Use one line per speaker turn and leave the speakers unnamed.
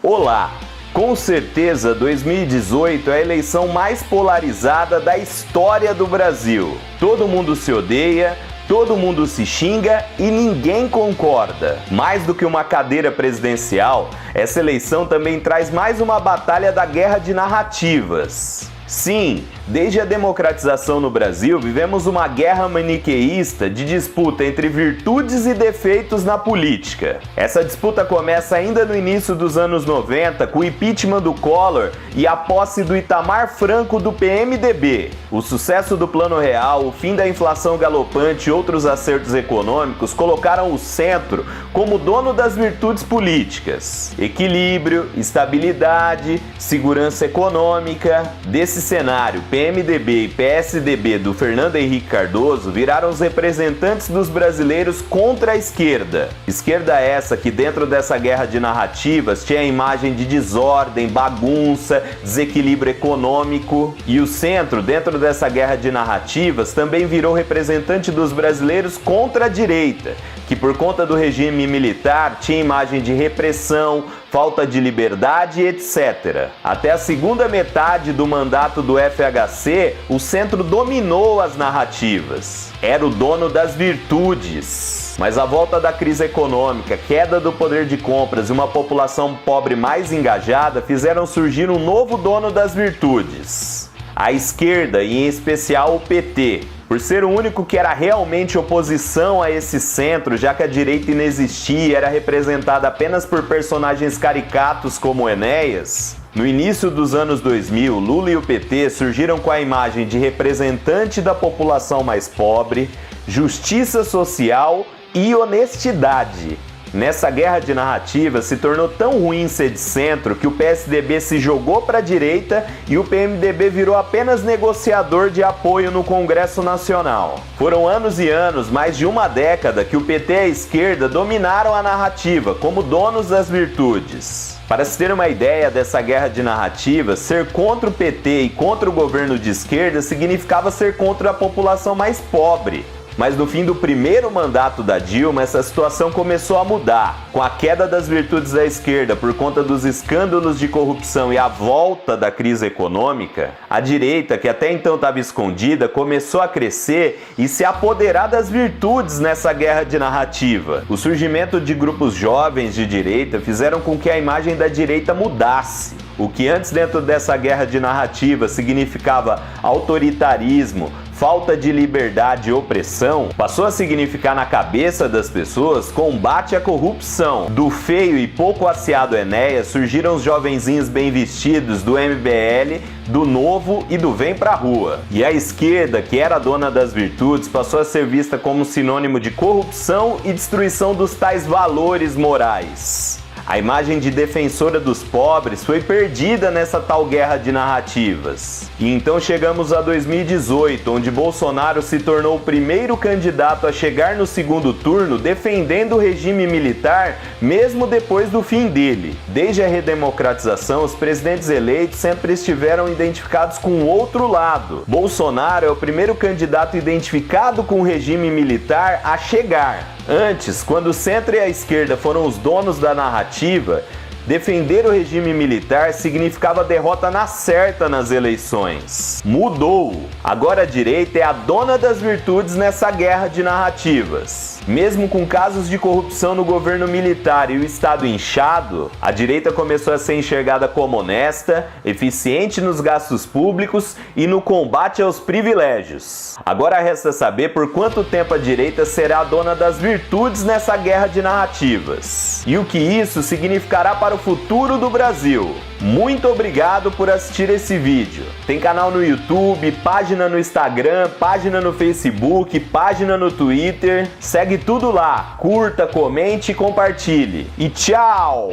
Olá! Com certeza, 2018 é a eleição mais polarizada da história do Brasil. Todo mundo se odeia, todo mundo se xinga e ninguém concorda. Mais do que uma cadeira presidencial, essa eleição também traz mais uma batalha da guerra de narrativas. Sim, desde a democratização no Brasil, vivemos uma guerra maniqueísta de disputa entre virtudes e defeitos na política. Essa disputa começa ainda no início dos anos 90, com o impeachment do Collor e a posse do Itamar Franco do PMDB. O sucesso do Plano Real, o fim da inflação galopante e outros acertos econômicos colocaram o centro como dono das virtudes políticas. Equilíbrio, estabilidade, segurança econômica. Desse cenário, PMDB e PSDB do Fernando Henrique Cardoso viraram os representantes dos brasileiros contra a esquerda. Esquerda essa que dentro dessa guerra de narrativas tinha a imagem de desordem, bagunça, desequilíbrio econômico. E o centro, dentro dessa guerra de narrativas, também virou representante dos brasileiros contra a direita, que por conta do regime militar tinha imagem de repressão, falta de liberdade, etc. Até a segunda metade do mandato do FHC, o centro dominou as narrativas. Era o dono das virtudes. Mas a volta da crise econômica, queda do poder de compras e uma população pobre mais engajada fizeram surgir um novo dono das virtudes. A esquerda, e em especial o PT. Por ser o único que era realmente oposição a esse centro, já que a direita inexistia e era representada apenas por personagens caricatos como Enéas, no início dos anos 2000, Lula e o PT surgiram com a imagem de representante da população mais pobre, justiça social e honestidade. Nessa guerra de narrativa, se tornou tão ruim ser de centro que o PSDB se jogou para a direita e o PMDB virou apenas negociador de apoio no Congresso Nacional. Foram anos e anos, mais de uma década, que o PT e a esquerda dominaram a narrativa como donos das virtudes. Para se ter uma ideia dessa guerra de narrativas, ser contra o PT e contra o governo de esquerda significava ser contra a população mais pobre. Mas no fim do primeiro mandato da Dilma, essa situação começou a mudar. Com a queda das virtudes da esquerda por conta dos escândalos de corrupção e a volta da crise econômica, a direita, que até então estava escondida, começou a crescer e se apoderar das virtudes nessa guerra de narrativa. O surgimento de grupos jovens de direita fizeram com que a imagem da direita mudasse. O que antes dentro dessa guerra de narrativa significava autoritarismo, falta de liberdade e opressão, passou a significar na cabeça das pessoas combate à corrupção. Do feio e pouco asseado Enéas surgiram os jovenzinhos bem vestidos do MBL, do Novo e do Vem Pra Rua. E a esquerda, que era dona das virtudes, passou a ser vista como sinônimo de corrupção e destruição dos tais valores morais. A imagem de defensora dos pobres foi perdida nessa tal guerra de narrativas. E então chegamos a 2018, onde Bolsonaro se tornou o primeiro candidato a chegar no segundo turno defendendo o regime militar, mesmo depois do fim dele. Desde a redemocratização, os presidentes eleitos sempre estiveram identificados com o outro lado. Bolsonaro é o primeiro candidato identificado com o regime militar a chegar. Antes, quando o centro e a esquerda foram os donos da narrativa, defender o regime militar significava derrota na certa nas eleições. Mudou! Agora a direita é a dona das virtudes nessa guerra de narrativas. Mesmo com casos de corrupção no governo militar e o Estado inchado, a direita começou a ser enxergada como honesta, eficiente nos gastos públicos e no combate aos privilégios. Agora resta saber por quanto tempo a direita será a dona das virtudes nessa guerra de narrativas. E o que isso significará para o futuro do Brasil. Muito obrigado por assistir esse vídeo. Tem canal no YouTube, página no Instagram, página no Facebook, página no Twitter. Segue tudo lá, curta, comente e compartilhe. E tchau!